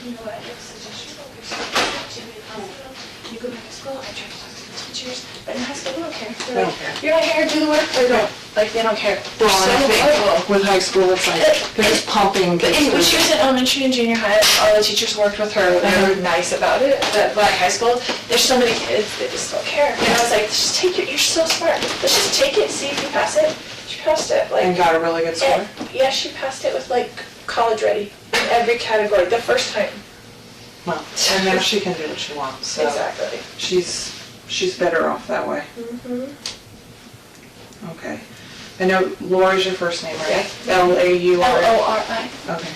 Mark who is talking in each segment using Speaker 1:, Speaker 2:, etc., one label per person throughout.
Speaker 1: you know what, I suggest you focus to be in the hospital. You go back to school, I try to talk to the teachers, but in high school, they don't care. They're like, you're not here, do the work, or don't. Like, they don't care. They're so horrible.
Speaker 2: With high school, it's like, they're just pumping.
Speaker 1: But when she was in elementary and junior high, all the teachers worked with her. They were nice about it. But by high school, there's so many kids that just don't care. And I was like, just take it. You're so smart. Let's just take it and see if you pass it. She passed it. Like,
Speaker 2: And got a really good score?
Speaker 1: Yeah, she passed it with like college ready in every category the first time.
Speaker 2: Well, and now she can do what she wants, so.
Speaker 1: Exactly.
Speaker 2: She's better off that way.
Speaker 1: Mm-hmm.
Speaker 2: Okay. I know Laura's your first name, right?
Speaker 1: Yeah.
Speaker 2: L-A-U-R?
Speaker 1: L-O-R-I.
Speaker 2: Okay.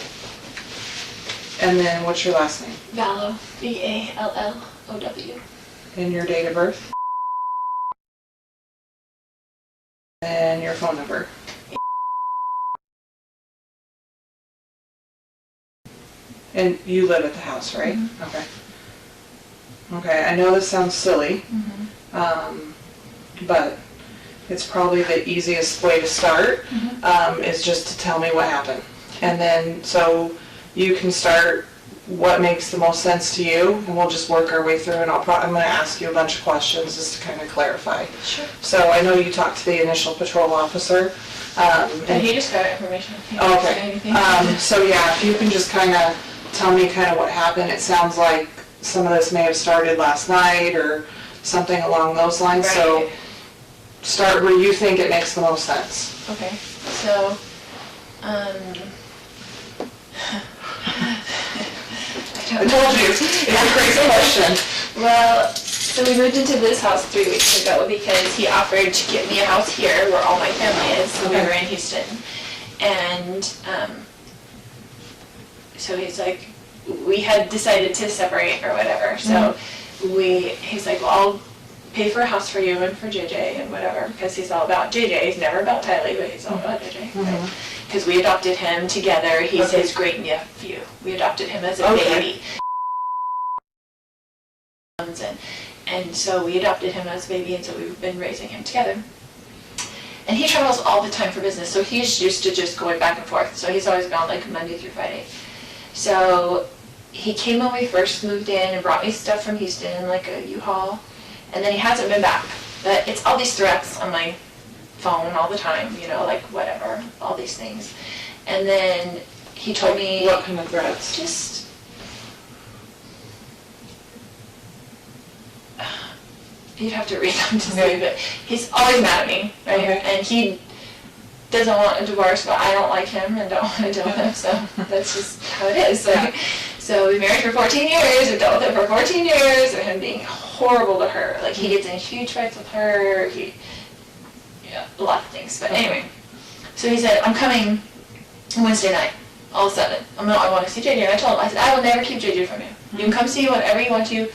Speaker 2: And then what's your last name?
Speaker 1: Vallow. V-A-L-L-O-W.
Speaker 2: And your date of birth? And your phone number? And you live at the house, right?
Speaker 1: Mm-hmm.
Speaker 2: Okay. Okay, I know this sounds silly, but it's probably the easiest way to start, is just to tell me what happened. And then, so you can start what makes the most sense to you, and we'll just work our way through, and I'm going to ask you a bunch of questions just to kind of clarify.
Speaker 1: Sure.
Speaker 2: So I know you talked to the initial patrol officer.
Speaker 1: And he just got information. He didn't say
Speaker 2: Okay.
Speaker 1: anything.
Speaker 2: So yeah, if you can just kind of tell me kind of what happened. It sounds like some of this may have started last night or something along those lines.
Speaker 1: Right.
Speaker 2: So start where you think it makes the most sense.
Speaker 1: Okay, so,
Speaker 2: I told you, it's a crazy question.
Speaker 1: Well, so we moved into this house 3 weeks ago because he offered to get me a house here where all my family is. So we
Speaker 2: Okay.
Speaker 1: were in Houston. And so he's like, we had decided to separate or whatever. So he's like, well, I'll pay for a house for you and for JJ and whatever, because he's all about JJ. He's never about Tylee, but he's all about JJ. Because we adopted him together. He's his great nephew. We adopted him as a baby. And so we adopted him as a baby, and so we've been raising him together. And he travels all the time for business, so he's used to just going back and forth. So he's always gone like Monday through Friday. So he came when we first moved in and brought me stuff from Houston, like a U-Haul, and then he hasn't been back. But it's all these threats on my phone all the time, you know, like whatever, all these things. And then he told me...
Speaker 2: What kind of threats?
Speaker 1: Just... You'd have to read them to see, but he's always mad at me, right?
Speaker 2: Okay.
Speaker 1: And he doesn't want a divorce, but I don't like him and don't want to deal with him, so that's just how it is. So we married for 14 years, we dealt with it for 14 years, and him being horrible to her. Like, he gets in huge fights with her, a lot of things. But anyway, so he said, I'm coming Wednesday night, all of a sudden. I want to see JJ, and I told him, I said, I will never keep JJ from you. You can come see whenever you want to,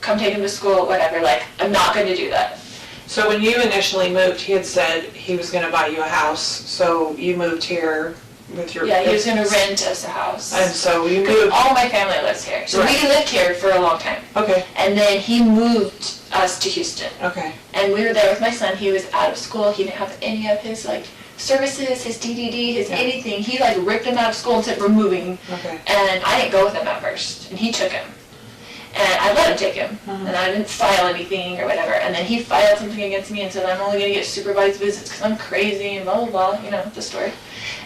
Speaker 1: come take him to school, whatever, like, I'm not going to do that.
Speaker 2: So when you initially moved, he had said he was going to buy you a house, so you moved here with your...
Speaker 1: Yeah, he was going to rent us a house.
Speaker 2: And so you
Speaker 1: Because
Speaker 2: moved...
Speaker 1: all my family lives here. So
Speaker 2: Right.
Speaker 1: we lived here for a long time.
Speaker 2: Okay,
Speaker 1: And then he moved us to Houston.
Speaker 2: okay.
Speaker 1: And we were there with my son. He was out of school. He didn't have any of his, like, services, his DDD, his anything. He, like, ripped him out of school and said, we're moving.
Speaker 2: Okay.
Speaker 1: And I didn't go with him at first. And he took him. And I let him take him. And I didn't file anything or whatever. And then he filed something against me and said, I'm only going to get supervised visits because I'm crazy and blah, blah, blah, you know, the story.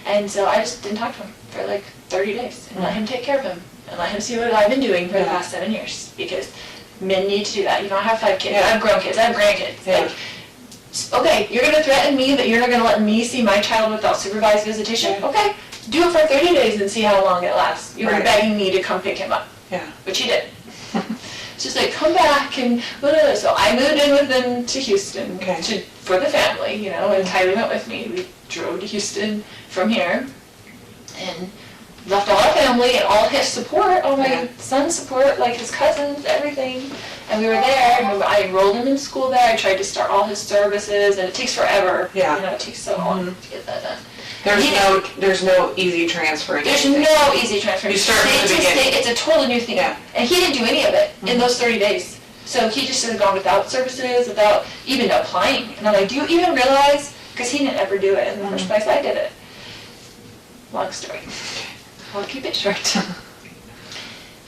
Speaker 1: And so I just didn't talk to him for like 30 days and let him take care of him and let him see what I've been doing for the past 7 years, because men need to do that. You know, I have 5 kids, I have grown kids, I have grandkids.
Speaker 2: Yeah.
Speaker 1: Like, okay, you're going to threaten me that you're not going to let me see my child without supervised visitation?
Speaker 2: Yeah.
Speaker 1: Okay, do it for 30 days and see how long it lasts. You're
Speaker 2: Right.
Speaker 1: begging me to come pick him up,
Speaker 2: Yeah.
Speaker 1: which he did. It's just like, come back and blah, blah, blah. So I moved in with them to Houston for the family, you know, and Tylee went with me. We drove to Houston from here and left all our family and all his support, all my son's support, like his cousins, everything. And we were there, and I enrolled him in school there. I tried to start all his services, and it takes forever.
Speaker 2: Yeah.
Speaker 1: You know, it takes so long to get that done.
Speaker 2: There's no easy transferring.
Speaker 1: There's
Speaker 2: anything.
Speaker 1: no easy transfer.
Speaker 2: You start from the
Speaker 1: State to
Speaker 2: beginning.
Speaker 1: state, it's a totally new thing.
Speaker 2: Yeah.
Speaker 1: And he didn't do any of it in those 30 days. So he just should have gone without services, without even applying. And I'm like, do you even realize? Because he didn't ever do it in the first place. I did it. Long story. I'll keep it short.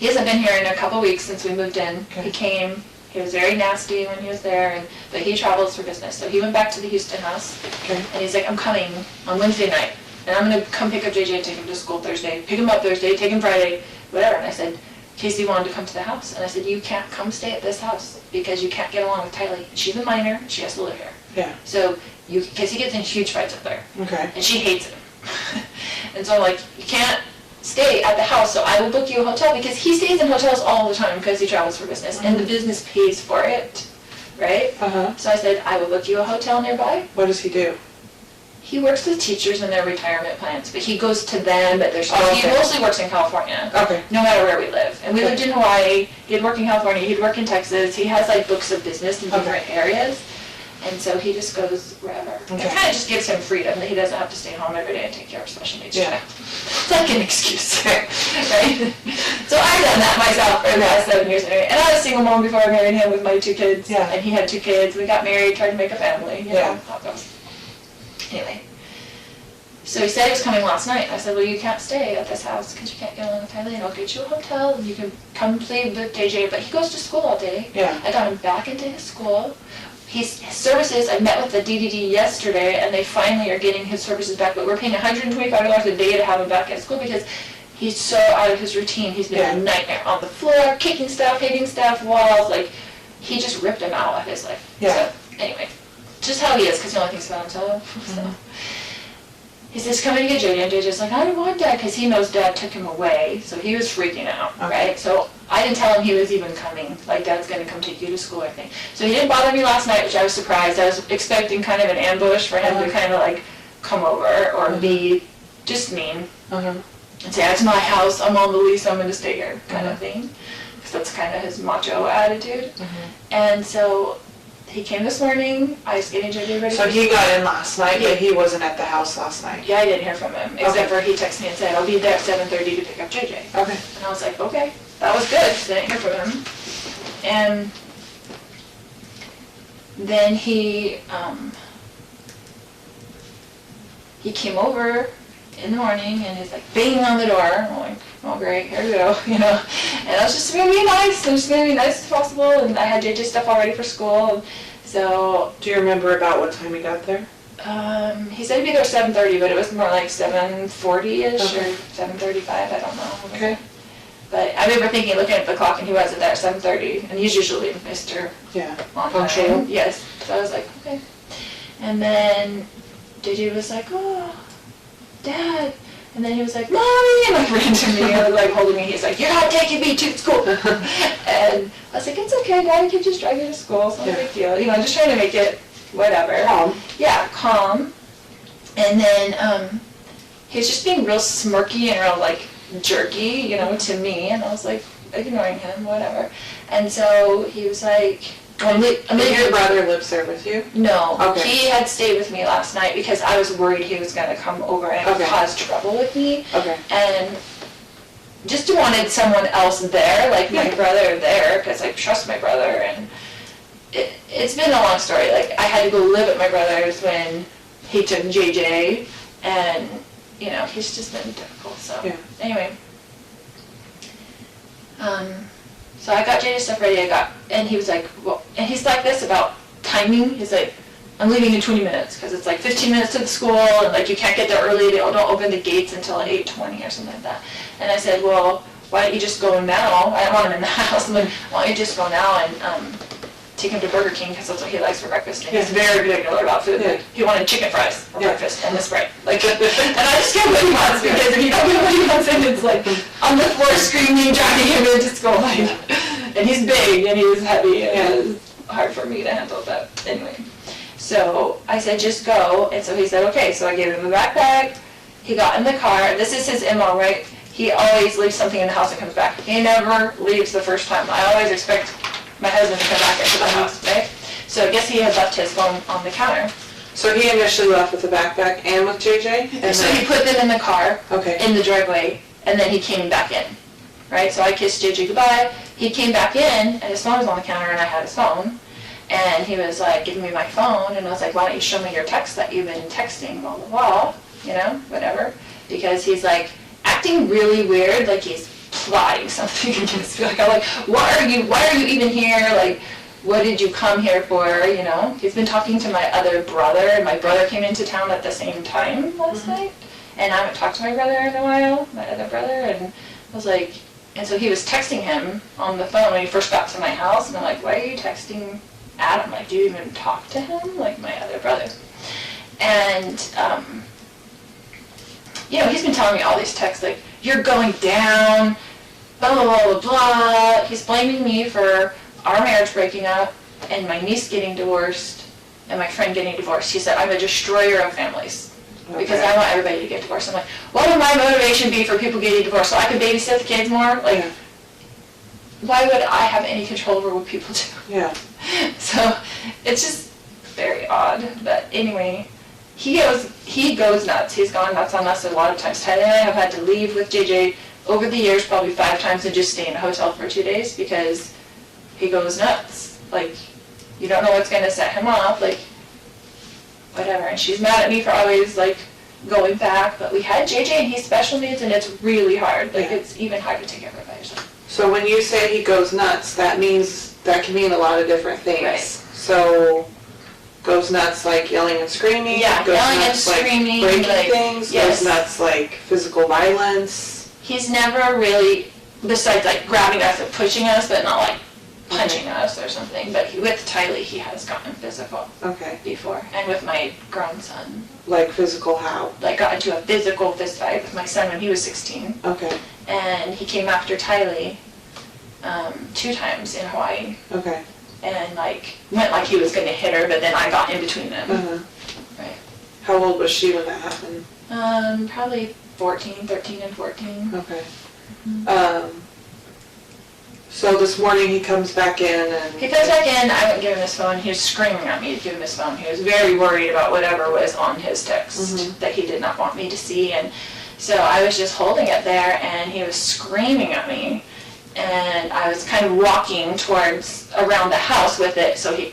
Speaker 1: He hasn't been here in a couple weeks since we moved in.
Speaker 2: Okay.
Speaker 1: He came, he was very nasty when he was there, but he travels for business. So he went back to the Houston house,
Speaker 2: Okay.
Speaker 1: and he's like, I'm coming on Wednesday night, and I'm gonna come pick up JJ and take him to school Thursday, pick him up Thursday, take him Friday, whatever. And I said, Casey wanted to come to the house, and I said, you can't come stay at this house because you can't get along with Tylee. She's a minor, she has to live here.
Speaker 2: Yeah.
Speaker 1: So because he gets in huge fights up there,
Speaker 2: Okay.
Speaker 1: and she hates him. And so I'm like, you can't stay at the house, so I will book you a hotel, because he stays in hotels all the time because he travels for business, and the business pays for it, right?
Speaker 2: Uh-huh.
Speaker 1: So I said, I will book you a hotel nearby.
Speaker 2: What does he do?
Speaker 1: He works with teachers in their retirement plans, but he goes to them at their school.
Speaker 2: Oh,
Speaker 1: He
Speaker 2: okay.
Speaker 1: mostly works in California,
Speaker 2: Okay.
Speaker 1: no matter where we live. And we
Speaker 2: Okay.
Speaker 1: lived in Hawaii, he'd work in California, he'd work in Texas, he has like books of business in
Speaker 2: Okay.
Speaker 1: different areas. And so he just goes wherever. It
Speaker 2: Okay.
Speaker 1: kind of just gives him freedom, that he doesn't have to stay home every day and take care of special needs
Speaker 2: Yeah.
Speaker 1: child. It's like an excuse, right? So I've done that myself for the last 7 years anyway. And I was a single mom before I married him with my 2 kids.
Speaker 2: Yeah.
Speaker 1: And he had 2 kids. We got married, tried to make a family, you
Speaker 2: Yeah.
Speaker 1: know how it goes. Anyway. So he said he was coming last night. I said, well, you can't stay at this house because you can't get along with Tylee, and I'll get you a hotel and you can come play with JJ. But he goes to school all day.
Speaker 2: Yeah.
Speaker 1: I got him back into his school. His services, I met with the DDD yesterday, and they finally are getting his services back, but we're paying $125 a day to have him back at school because he's so out of his routine. He's been
Speaker 2: Yeah.
Speaker 1: a nightmare on the floor, kicking stuff, hitting stuff, walls, like, he just ripped him out of his life.
Speaker 2: Yeah.
Speaker 1: So, anyway, just how he is, because he only thinks about himself, so. He says, coming to get JJ, and JJ's like, I don't want Dad, because he knows Dad took him away, so he was freaking out,
Speaker 2: Okay.
Speaker 1: right? So I didn't tell him he was even coming, like Dad's gonna come take you to school, I think. So he didn't bother me last night, which I was surprised. I was expecting kind of an ambush for him to kind of like come over or be just mean
Speaker 2: Uh-huh.
Speaker 1: and say, it's my house, I'm on the lease, I'm gonna stay here, kind of thing. Because that's kind of his macho attitude. And so he came this morning, I was getting JJ ready.
Speaker 2: So he got in last night,
Speaker 1: Yeah.
Speaker 2: but he wasn't at the house last night.
Speaker 1: Yeah, I didn't hear from him, except for he texted me and said, I'll be there at 7:30 to pick up JJ.
Speaker 2: Okay.
Speaker 1: And I was like, okay, that was good, 'cause I didn't hear from him. And then he came over in the morning and he's like banging on the door. I'm like, oh great, here we go, you know. And I was just gonna be nice, I'm just gonna be nice as possible, and I had JJ stuff all ready for school. And so
Speaker 2: Do you remember about what time he got there?
Speaker 1: he said he'd be there at 7:30, but it was more like 7:40-ish
Speaker 2: Okay.
Speaker 1: or 7:35, I don't know.
Speaker 2: Okay.
Speaker 1: But I remember thinking, looking at the clock, and he wasn't there at 7:30, and he's usually Mr.
Speaker 2: Yeah.
Speaker 1: On
Speaker 2: Punctual?
Speaker 1: time. Yes. So I was like, okay. And then JJ was like, oh, Dad. And then he was like, Mommy, and like ran to me and was like holding me. He's like, you're not taking me to school. And I was like, it's okay, Daddy can just drive you to school, it's no big deal. You know, just trying to make it whatever.
Speaker 2: Calm.
Speaker 1: Yeah, calm. And then he was just being real smirky and real like jerky, you know, to me. And I was like ignoring him, whatever. And so he was like,
Speaker 2: And your brother lives there with you?
Speaker 1: no,
Speaker 2: Okay.
Speaker 1: he had stayed with me last night because I was worried he was gonna come over and
Speaker 2: Okay.
Speaker 1: cause trouble with me.
Speaker 2: Okay.
Speaker 1: And just wanted someone else there, like my
Speaker 2: Yeah.
Speaker 1: brother there, because I trust my brother. And it's been a long story. Like, I had to go live at my brother's when he took JJ, and, you know, he's just been difficult, so.
Speaker 2: Yeah.
Speaker 1: Anyway. So I got JJ stuff ready, and he was like, well, and he's like this about timing. He's like, I'm leaving in 20 minutes, because it's like 15 minutes to the school, and like you can't get there early, they don't open the gates until 8:20 or something like that. And I said, well, why don't you just go now? I don't want him in the house. I'm like, why don't you just go now and take him to Burger King, because that's what he likes for breakfast. And he's very particular about food.
Speaker 2: Yeah.
Speaker 1: Like, he wanted chicken fries for
Speaker 2: Yeah.
Speaker 1: breakfast and the Sprite. Like, and I just get what he wants, because if you don't get what he wants, then it's like on the floor screaming, dragging him into school. Like, and he's big and he's heavy, and it's hard for me to handle that. Anyway, so I said, just go. And so he said, okay. So I gave him the backpack. He got in the car. This is his MO, right? He always leaves something in the house and comes back. He never leaves the first time. I always expect my husband to come back into the house, right? So I guess he had left his phone on the counter.
Speaker 2: So he initially left with the backpack and with JJ? And
Speaker 1: So he put them in the car,
Speaker 2: Okay.
Speaker 1: in the driveway, and then he came back in, right? So I kissed JJ goodbye. He came back in, and his phone was on the counter, and I had his phone. And he was like, giving me my phone, and I was like, why don't you show me your text that you've been texting, blah, blah, blah, you know, whatever. Because he's like acting really weird, like he's plotting something against me. Like, I'm like, why are you even here? Like, what did you come here for, you know? He's been talking to my other brother, and my brother came into town at the same time last night, and I haven't talked to my brother in a while, my other brother, and I was like, and so he was texting him on the phone when he first got to my house, and I'm like, why are you texting Adam? Like, do you even talk to him? Like, my other brother. And, you know, he's been telling me all these texts, like, you're going down, blah, blah, blah, blah, blah. He's blaming me for our marriage breaking up, and my niece getting divorced, and my friend getting divorced. He said, I'm a destroyer of families, because I want everybody to get divorced. I'm like, what would my motivation be for people getting divorced? So I could babysit the kids more? Like, why would I have any control over what people do?
Speaker 2: Yeah.
Speaker 1: So, it's just very odd. But anyway, he goes nuts. He's gone nuts on us a lot of times. Tyler and I have had to leave with JJ over the years probably 5 times and just stay in a hotel for 2 days because he goes nuts. Like, you don't know what's going to set him off, like, whatever. And she's mad at me for always, like, going back. But we had JJ and he's special needs, and it's really hard. Like, it's even hard to take care of it by yourself.
Speaker 2: So when you say he goes nuts, that can mean a lot of different things.
Speaker 1: Right.
Speaker 2: So, goes nuts like yelling and screaming?
Speaker 1: Yeah,
Speaker 2: goes
Speaker 1: yelling and
Speaker 2: nuts like
Speaker 1: screaming,
Speaker 2: breaking
Speaker 1: like,
Speaker 2: things?
Speaker 1: yes.
Speaker 2: Goes nuts like physical violence?
Speaker 1: He's never really, besides, like, grabbing us and pushing us, but not, like, punching us or something. But with Tylee, he has gotten physical before. And with my grown son.
Speaker 2: Like physical how?
Speaker 1: Like, got into a physical fist fight with my son when he was 16.
Speaker 2: Okay.
Speaker 1: And he came after Tylee 2 times in Hawaii.
Speaker 2: Okay.
Speaker 1: And, like, went like he was going to hit her, but then I got in between them.
Speaker 2: Uh-huh.
Speaker 1: Right.
Speaker 2: How old was she when that happened?
Speaker 1: Probably 13 and 14.
Speaker 2: Okay. So this morning he comes back in and...
Speaker 1: He comes back in, I wouldn't give him his phone. He was screaming at me to give him his phone. He was very worried about whatever was on his text that he did not want me to see. And so I was just holding it there, and he was screaming at me. And I was kind of walking around the house with it, so he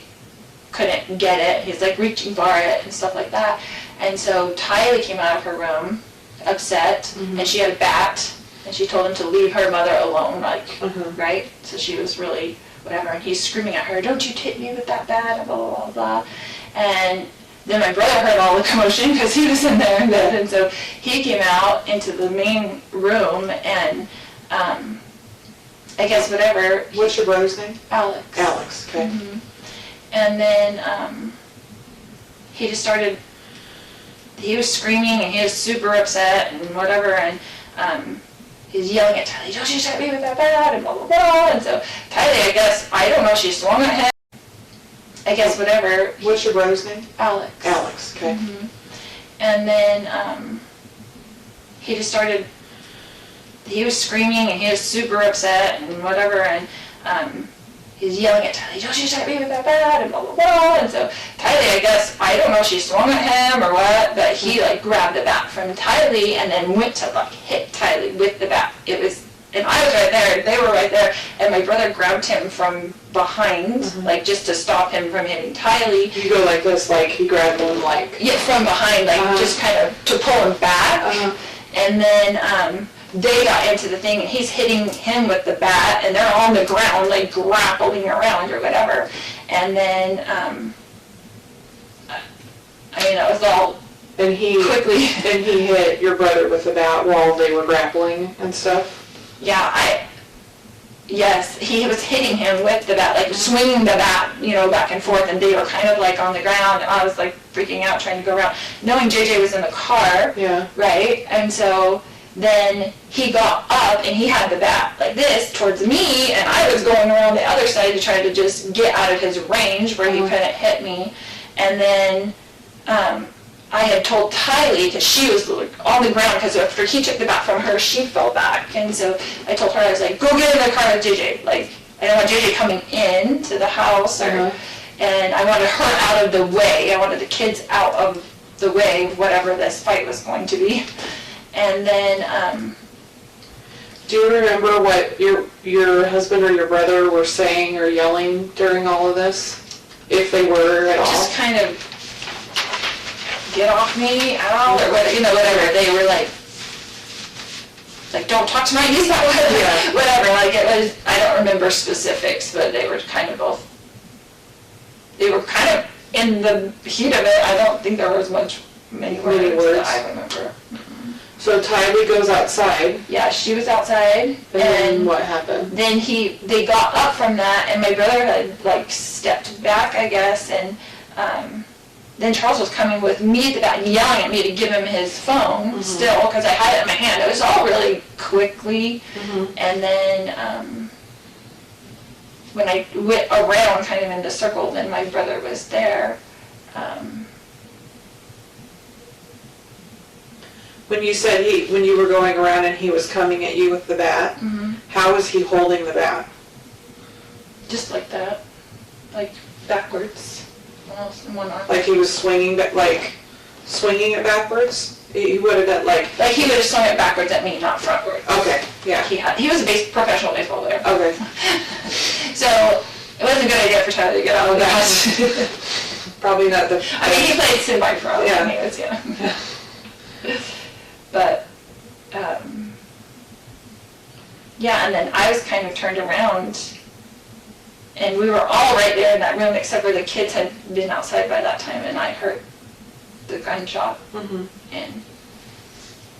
Speaker 1: couldn't get it. He's like reaching for it and stuff like that. And so Tylee came out of her room upset, and she had a bat. And she told him to leave her mother alone, like, right? So she was really, whatever, and he's screaming at her, don't you hit me with that bat, blah, blah, blah, blah. And then my brother heard all the commotion because he was in there in bed, and so he came out into the main room, and I guess whatever.
Speaker 2: What's your brother's name?
Speaker 1: Alex.
Speaker 2: Alex, okay.
Speaker 1: And then he just started, he was screaming, and he was super upset, and whatever, and he's yelling at Tylee, don't you hit me with that bat, and blah, blah, blah. And so Tylee, I guess, I don't know, she swung at him. I guess whatever.
Speaker 2: What's your brother's name?
Speaker 1: Alex.
Speaker 2: Alex, okay.
Speaker 1: And then he just started, he was screaming, and he was super upset, and whatever, and he's yelling at Tylee, don't you hit me with that bat, and blah, blah, blah. And so Tylee, I guess, I don't know, she swung at him or what, but he, like, grabbed the bat from Tylee and then went to, like, hit Tylee with the bat. It was, and I was right there, they were right there, and my brother grabbed him from behind, like, just to stop him from hitting Tylee.
Speaker 2: You go like this, like, he grabbed him, like...
Speaker 1: Yeah, from behind, like, just kind of to pull him back. And then, they got into the thing, and he's hitting him with the bat, and they're on the ground, like, grappling around or whatever. And then, I mean, it was all
Speaker 2: and he
Speaker 1: quickly.
Speaker 2: And he hit your brother with the bat while they were grappling and stuff?
Speaker 1: Yeah, yes, he was hitting him with the bat, like, swinging the bat, you know, back and forth, and they were kind of, like, on the ground, and I was, like, freaking out, trying to go around, knowing JJ was in the car, right? And so... then he got up and he had the bat like this towards me, and I was going around the other side to try to just get out of his range where he couldn't hit me. And then I had told Tylee, because she was on the ground, because after he took the bat from her, she fell back. And so I told her, I was like, go get in the car with JJ. Like, I don't want JJ coming in to the house, or, and I wanted her out of the way. I wanted the kids out of the way of whatever this fight was going to be. And then,
Speaker 2: do you remember what your husband or your brother were saying or yelling during all of this? If they were at all?
Speaker 1: Just kind of, get off me, ow, or whatever, you know, whatever. They were like like, don't talk to my niece that way, whatever, like, it was, I don't remember specifics, but they were kind of both, they were kind of in the heat of it. I don't think there was many words that I remember.
Speaker 2: So Tylee goes outside.
Speaker 1: Yeah, she was outside,
Speaker 2: And then what happened?
Speaker 1: then they got up from that, and my brother had, like, stepped back, I guess, and, then Charles was coming with me at the back, yelling at me to give him his phone still, because I had it in my hand. It was all really quickly. And then when I went around kind of in the circle, then my brother was there.
Speaker 2: When you said when you were going around and he was coming at you with the bat, how was he holding the bat?
Speaker 1: Just like that, like backwards. Almost in one arm.
Speaker 2: Like he was swinging it backwards? He would have done like
Speaker 1: he would have swung it backwards at me, not frontwards.
Speaker 2: Okay, yeah.
Speaker 1: He was a professional baseball player.
Speaker 2: Okay.
Speaker 1: So it wasn't a good idea for Tyler to get out of that.
Speaker 2: Probably not the.
Speaker 1: I mean, he played semi-pro.
Speaker 2: Yeah.
Speaker 1: And he was, But, yeah, and then I was kind of turned around, and we were all right there in that room, except for the kids had been outside by that time, and I heard the gunshot. And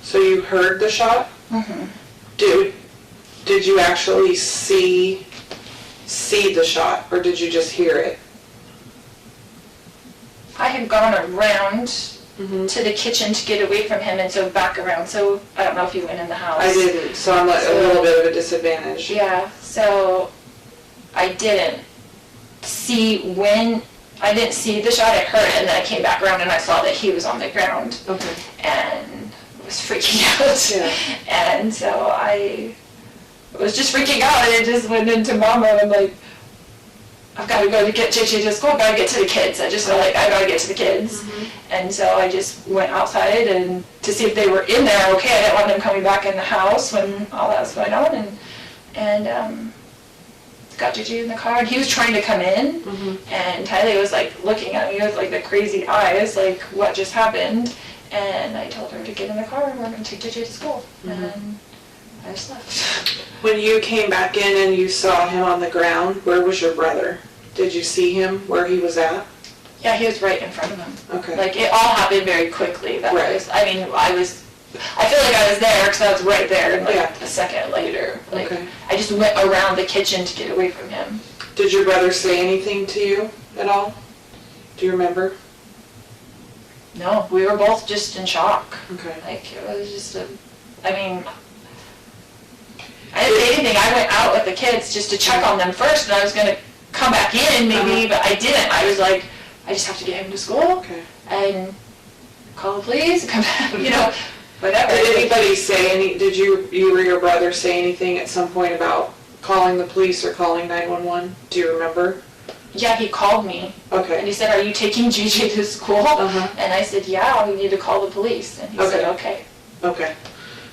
Speaker 2: So you heard the shot? Did you actually see the shot, or did you just hear it?
Speaker 1: I had gone around to the kitchen to get away from him, and so back around. So I don't know if he went in the house.
Speaker 2: I didn't, so I'm like a little bit of a disadvantage.
Speaker 1: Yeah, so I didn't see the shot. I heard it, and then I came back around and I saw that he was on the ground.
Speaker 2: Okay.
Speaker 1: And was freaking out.
Speaker 2: Yeah.
Speaker 1: And so I was just freaking out, and it just went into mom mode. I'm like, I've got to go to get JJ to school. I've got to get to the kids. I just felt like I got to get to the kids. And so I just went outside and to see if they were in there okay. I didn't want them coming back in the house when all that was going on. And got JJ in the car, and he was trying to come in. And Tylee was like looking at me with like the crazy eyes, like what just happened. And I told her to get in the car and we're going to take JJ to school. And I just left.
Speaker 2: When you came back in and you saw him on the ground, where was your brother? Did you see him where he was at?
Speaker 1: Yeah, he was right in front of him.
Speaker 2: Okay.
Speaker 1: Like, it all happened very quickly. That
Speaker 2: Right.
Speaker 1: was, I mean, I feel like I was there because I was right there, and like
Speaker 2: Yeah.
Speaker 1: a second later. Like,
Speaker 2: Okay.
Speaker 1: I just went around the kitchen to get away from him.
Speaker 2: Did your brother say anything to you at all? Do you remember?
Speaker 1: No, we were both just in shock.
Speaker 2: Okay.
Speaker 1: Like, it was just I didn't say anything. I went out with the kids just to check on them first, and I was going to come back in maybe, but I didn't. I was like, I just have to get him to school
Speaker 2: Okay.
Speaker 1: and call the police and come back, whatever.
Speaker 2: Did anybody did you or your brother say anything at some point about calling the police or calling 911? Do you remember?
Speaker 1: Yeah, he called me, and
Speaker 2: Okay.
Speaker 1: he said, are you taking JJ to school? And I said, yeah, we need to call the police. And he said, okay.
Speaker 2: Okay.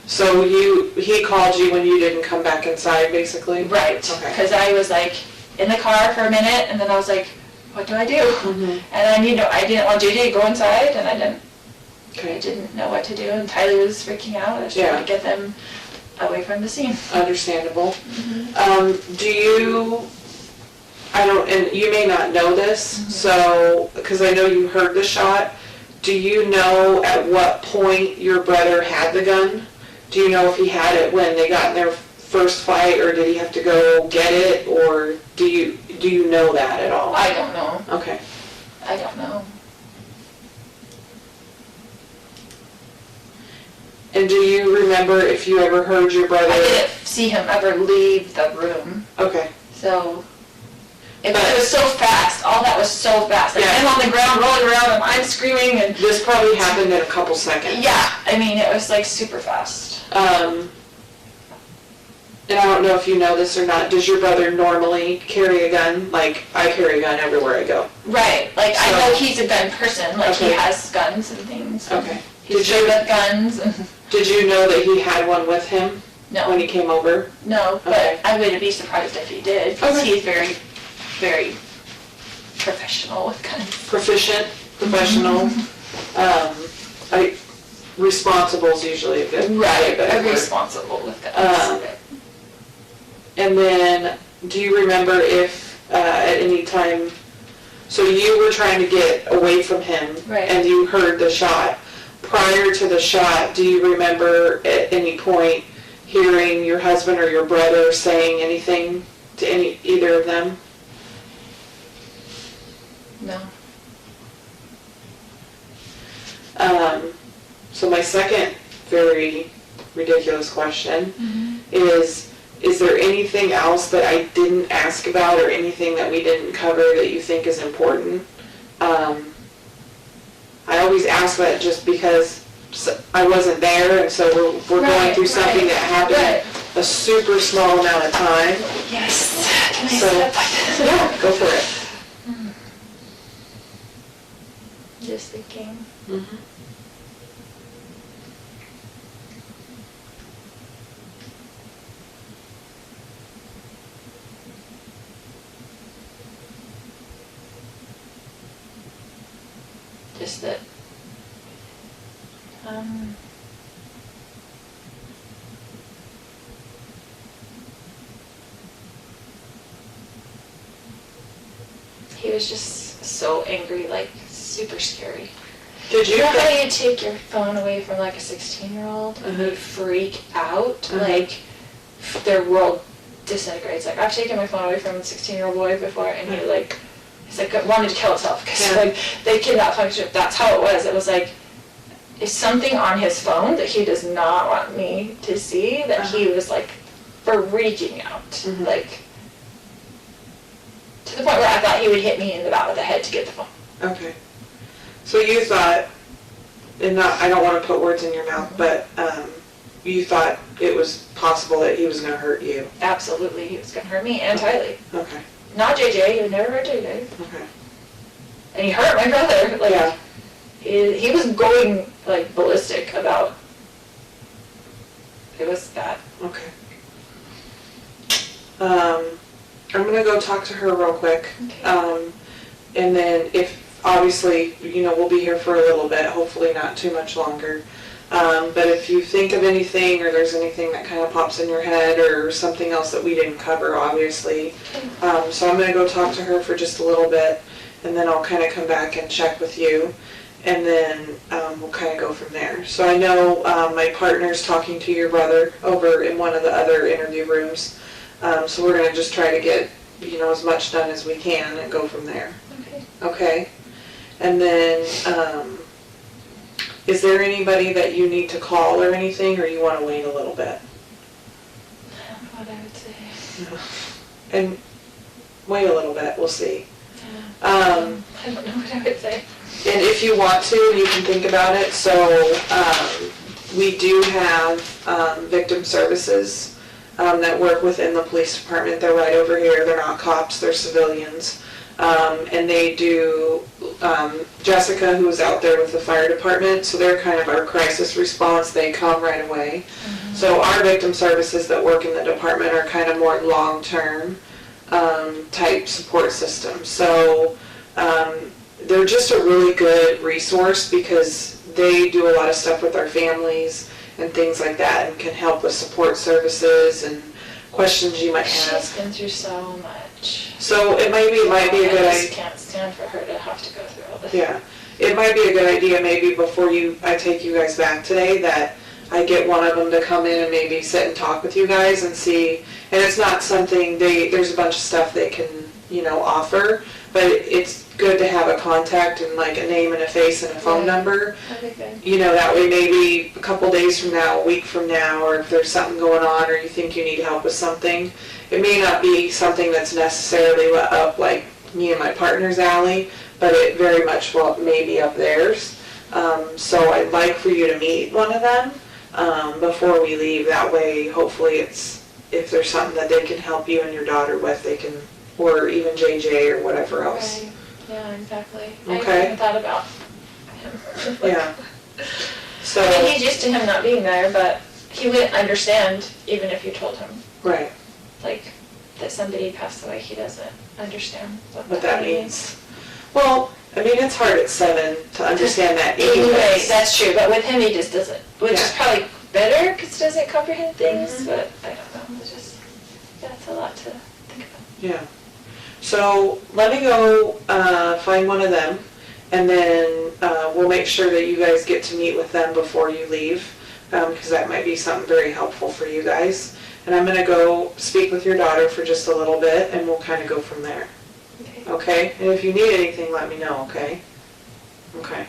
Speaker 2: So he called you when you didn't come back inside, basically?
Speaker 1: Right,
Speaker 2: Okay.
Speaker 1: because I was like in the car for a minute, and then I was like, what do I do? And I didn't want JJ to go inside, and I didn't know what to do, and Tylee was freaking out. I was trying to get them away from the scene.
Speaker 2: Understandable. And you may not know this, so, because I know you heard the shot, do you know at what point your brother had the gun? Do you know if he had it when they got in their first fight, or did he have to go get it, or do you know that at all?
Speaker 1: I don't know.
Speaker 2: Okay.
Speaker 1: I don't know.
Speaker 2: And do you remember if you ever heard your brother?
Speaker 1: I didn't see him ever leave the room,
Speaker 2: Okay.
Speaker 1: so it was so fast. All that was so fast. Like,
Speaker 2: Yeah.
Speaker 1: I'm on the ground rolling around, and I'm screaming, and
Speaker 2: This probably happened in a couple seconds.
Speaker 1: yeah, I mean, it was like super fast.
Speaker 2: And I don't know if you know this or not, does your brother normally carry a gun? Like, I carry a gun everywhere I go.
Speaker 1: Right, like, I
Speaker 2: So-
Speaker 1: know he's a gun person, like, he
Speaker 2: Okay.
Speaker 1: has guns and things.
Speaker 2: Okay.
Speaker 1: He's good with guns, and,
Speaker 2: Did you know that he had one with him when
Speaker 1: no,
Speaker 2: he came over?
Speaker 1: no, but
Speaker 2: Okay.
Speaker 1: I wouldn't be surprised if he did, because
Speaker 2: Okay.
Speaker 1: he's very, very professional with guns.
Speaker 2: Proficient, professional. responsible is usually a good
Speaker 1: Right,
Speaker 2: better word.
Speaker 1: responsible with guns.
Speaker 2: And then, do you remember if at any time, so you were trying to get away from him,
Speaker 1: Right.
Speaker 2: and you heard the shot. Prior to the shot, do you remember at any point hearing your husband or your brother saying anything to either of them?
Speaker 1: No.
Speaker 2: So my second very ridiculous question is there anything else that I didn't ask about or anything that we didn't cover that you think is important? I always ask that just because I wasn't there, and so we're going through something that happened a super small amount of time.
Speaker 1: Yes. Can I
Speaker 2: So,
Speaker 1: step?
Speaker 2: yeah, go for it.
Speaker 1: Just thinking.
Speaker 2: Mm-hmm.
Speaker 1: Just that. He was just so angry, like super scary.
Speaker 2: Did you?
Speaker 1: You know how you take your phone away from like a 16-year-old and they freak out? Like their world disintegrates. Like I've taken my phone away from a 16-year-old boy before, and he like, he's like wanted to kill himself because like they kidnapped him. That's how it was. It was like, if something on his phone that he does not want me to see, that he was like freaking out, like to the point where I thought he would hit me in the back of the head to get the phone.
Speaker 2: Okay. So you thought, and not, I don't want to put words in your mouth, but you thought it was possible that he was going to hurt you.
Speaker 1: Absolutely, he was going to hurt me and Tylee.
Speaker 2: Okay.
Speaker 1: Not JJ, he would never hurt JJ.
Speaker 2: Okay.
Speaker 1: And he hurt my brother. Like,
Speaker 2: Yeah.
Speaker 1: he was going, like, ballistic about, it was bad.
Speaker 2: Okay. I'm going to go talk to her real quick.
Speaker 1: Okay.
Speaker 2: And then if, obviously, we'll be here for a little bit, hopefully not too much longer. But if you think of anything or there's anything that kind of pops in your head or something else that we didn't cover, obviously. So I'm going to go talk to her for just a little bit, and then I'll kind of come back and check with you. And then we'll kind of go from there. So I know my partner's talking to your brother over in one of the other interview rooms. So we're going to just try to get, as much done as we can and go from there.
Speaker 1: Okay.
Speaker 2: Okay? And then, is there anybody that you need to call or anything, or you want to wait a little bit?
Speaker 1: I don't know what I would say.
Speaker 2: And wait a little bit, we'll see.
Speaker 1: I don't know what I would say.
Speaker 2: And if you want to, you can think about it. So we do have victim services that work within the police department. They're right over here. They're not cops, they're civilians. And they do, Jessica, who was out there with the fire department, so they're kind of our crisis response. They come right away. So our victim services that work in the department are kind of more long-term type support systems. So they're just a really good resource because they do a lot of stuff with our families and things like that, and can help with support services and questions you might have.
Speaker 1: She's been through so much.
Speaker 2: So it might be a good
Speaker 1: I just
Speaker 2: idea.
Speaker 1: can't stand for her to have to go through all this.
Speaker 2: Yeah, it might be a good idea maybe before I take you guys back today that I get one of them to come in and maybe sit and talk with you guys and see. And it's not something there's a bunch of stuff they can offer, but it's good to have a contact and like a name and a face and a phone number.
Speaker 1: That'd be good.
Speaker 2: That way maybe a couple days from now, a week from now, or if there's something going on or you think you need help with something, it may not be something that's necessarily up like me and my partner's alley, but it very much may be up theirs. So I'd like for you to meet one of them before we leave. That way, hopefully if there's something that they can help you and your daughter with, they can, or even JJ or whatever else.
Speaker 1: Right. Yeah, exactly.
Speaker 2: Okay.
Speaker 1: I hadn't thought about him.
Speaker 2: Yeah. So,
Speaker 1: I mean, he's used to him not being there, but he wouldn't understand even if you told him,
Speaker 2: right,
Speaker 1: like, that somebody passed away. He doesn't understand
Speaker 2: what that means. Well, I mean, it's hard at 7 to understand that
Speaker 1: Anyway,
Speaker 2: anyways.
Speaker 1: that's true, but with him he just doesn't, which is
Speaker 2: Yeah.
Speaker 1: probably better because he doesn't comprehend things, but I don't know, it's just, yeah, it's a lot to think about.
Speaker 2: Yeah. So let me go find one of them, and then we'll make sure that you guys get to meet with them before you leave, because that might be something very helpful for you guys. And I'm going to go speak with your daughter for just a little bit, and we'll kind of go from there.
Speaker 1: Okay.
Speaker 2: Okay? And if you need anything, let me know, okay? Okay.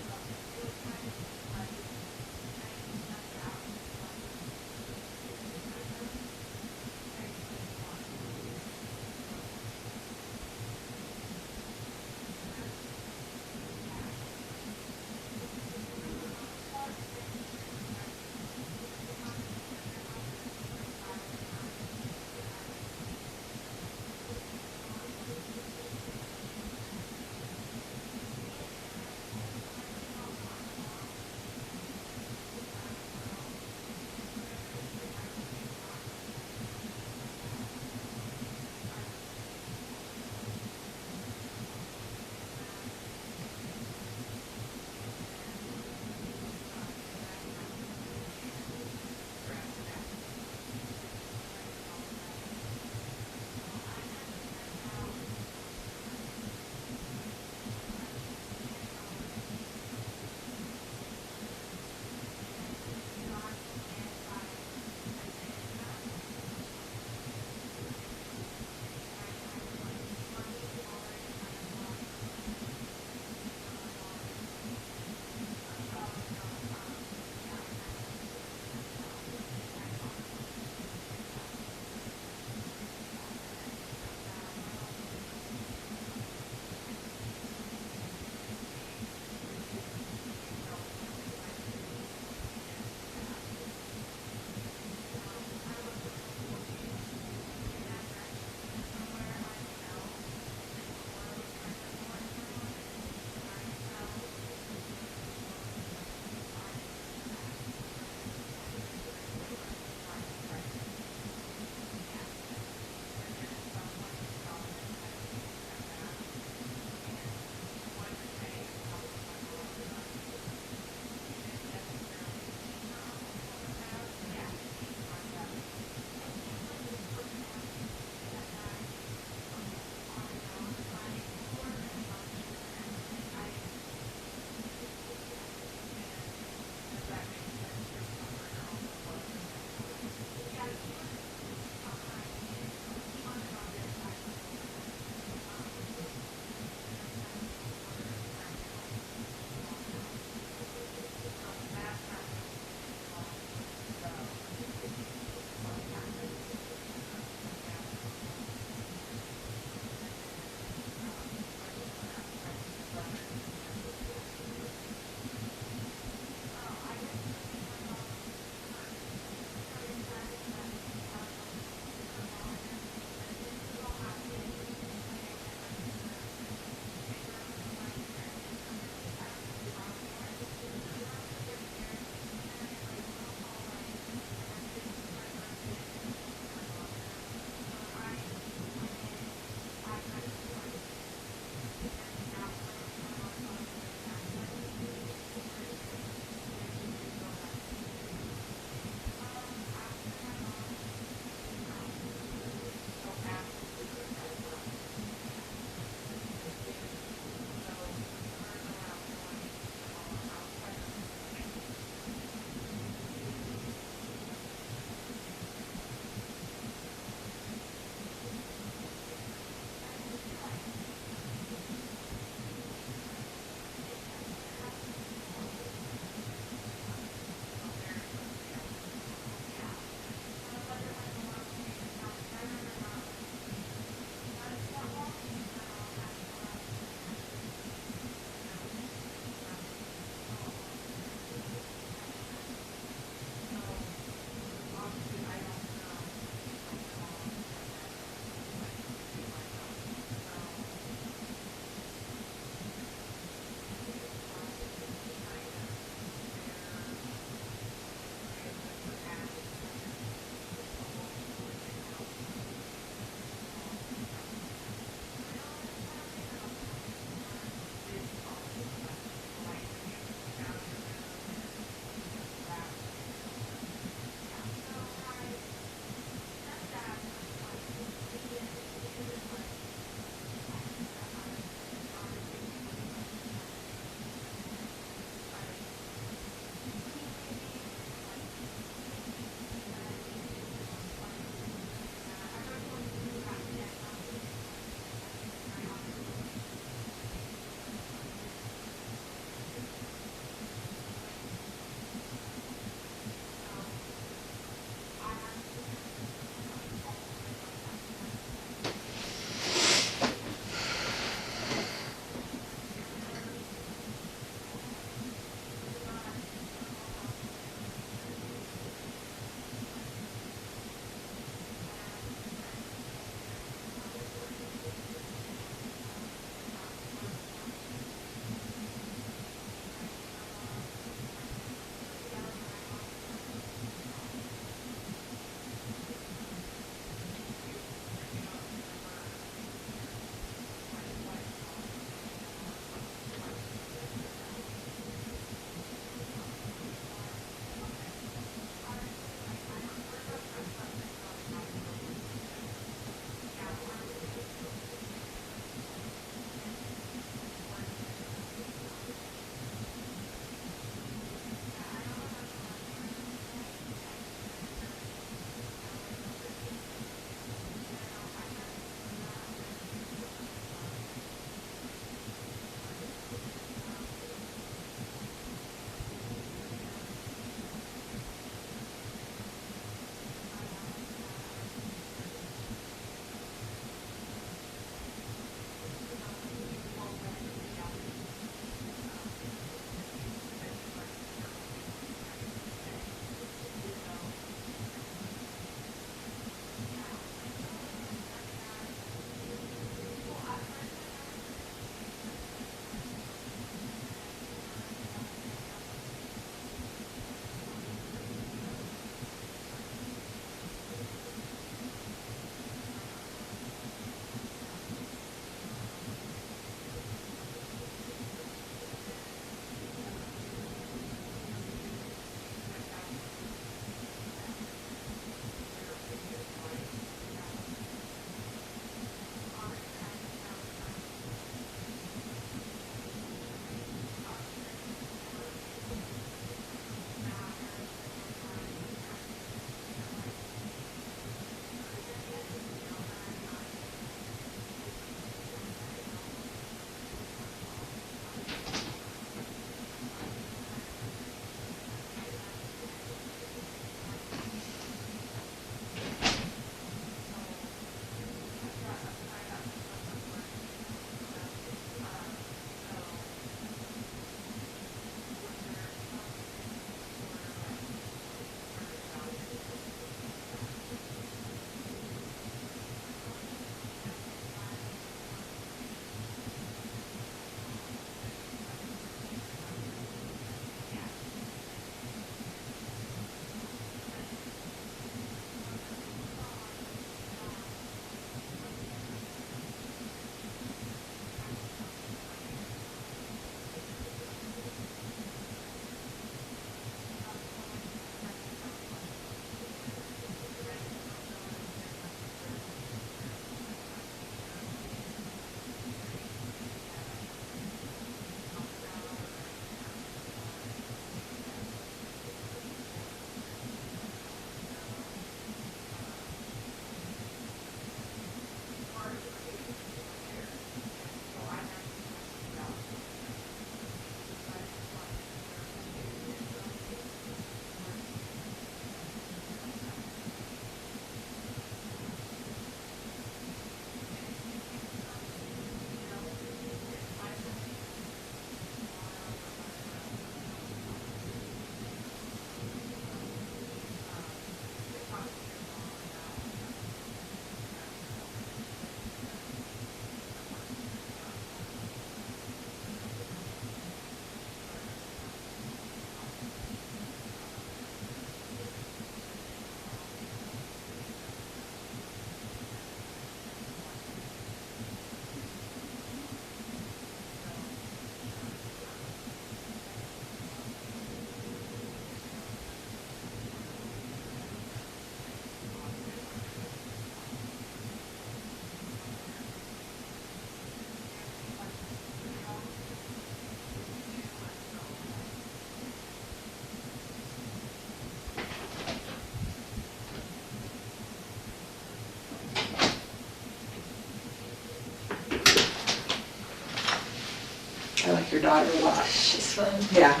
Speaker 2: I like your daughter a lot.
Speaker 1: She's fun.
Speaker 2: Yeah.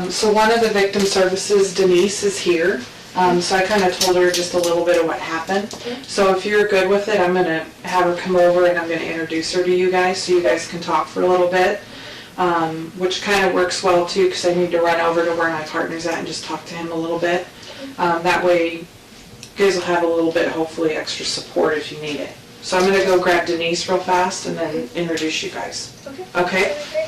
Speaker 2: So one of the victim services, Denise, is here. So I kind of told her just a little bit of what happened. So if you're good with it, I'm going to have her come over and I'm going to introduce her to you guys so you guys can talk for a little bit, which kind of works well too because I need to run over to where my partner's at and just talk to him a little bit. That way you guys will have a little bit, hopefully, extra support if you need it. So I'm going to go grab Denise real fast and then introduce you guys.
Speaker 1: Okay.
Speaker 2: Okay?
Speaker 1: Great.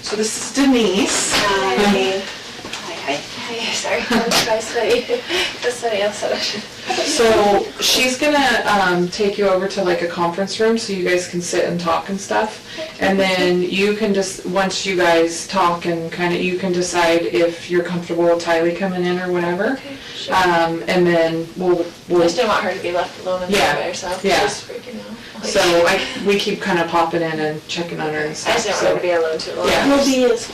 Speaker 2: So this is Denise.
Speaker 3: Hi. Hi.
Speaker 1: Hi, sorry, I'm trying to study. That's somebody else.
Speaker 2: So she's gonna take you over to like a conference room so you guys can sit and talk and stuff. And then you can just, once you guys talk and kind of, you can decide if you're comfortable with Tylee coming in or whatever.
Speaker 1: Okay, sure.
Speaker 2: And then
Speaker 1: I just didn't want her to be left alone in
Speaker 2: Yeah,
Speaker 1: there by herself.
Speaker 2: yeah.
Speaker 1: She's freaking out. Like,
Speaker 2: so we keep kind of popping in and checking on her and
Speaker 1: I
Speaker 2: stuff.
Speaker 1: just didn't want her to be alone too long.
Speaker 2: Yeah.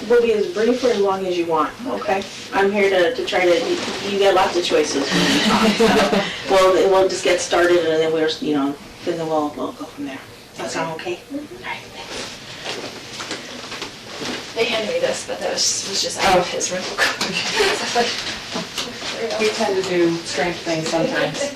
Speaker 3: We'll be as brief for as long as you want, okay? I'm here to try to, you got lots of choices when you talk, so we'll just get started and then we'll, then we'll go from there. Does that sound okay? All right, thanks.
Speaker 1: They handed me this, but that was just out of his room.
Speaker 2: We tend to do strange things sometimes.